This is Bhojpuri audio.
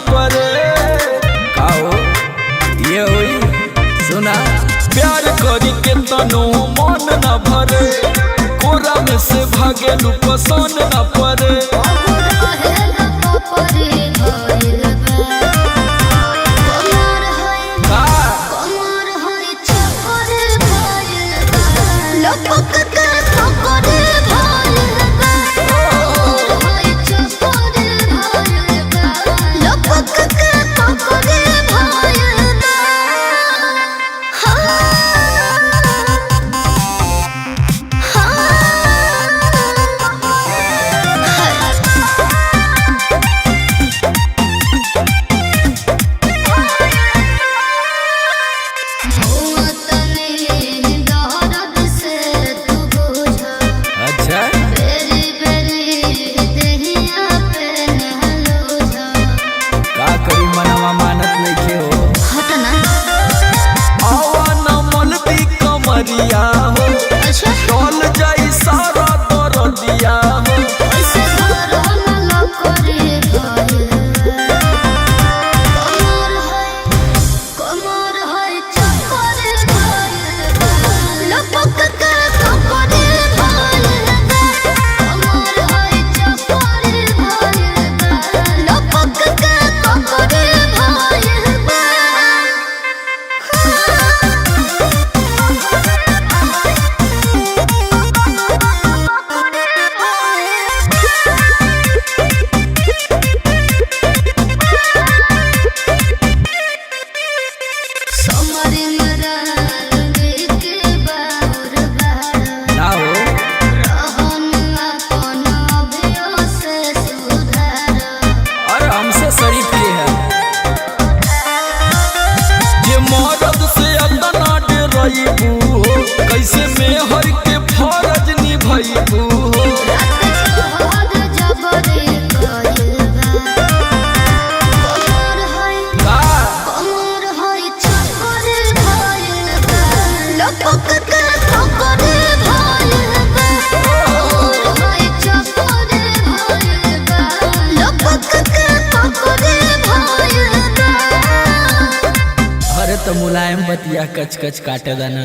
परे काओ ये हुई सुना प्यार करी के तनो मन न भरे कोरा में से भागे लू पसंद न परे कैसे में हर के फर्ज निभाइबू अरे तो मुलायम बतिया कच कच काटे दाना।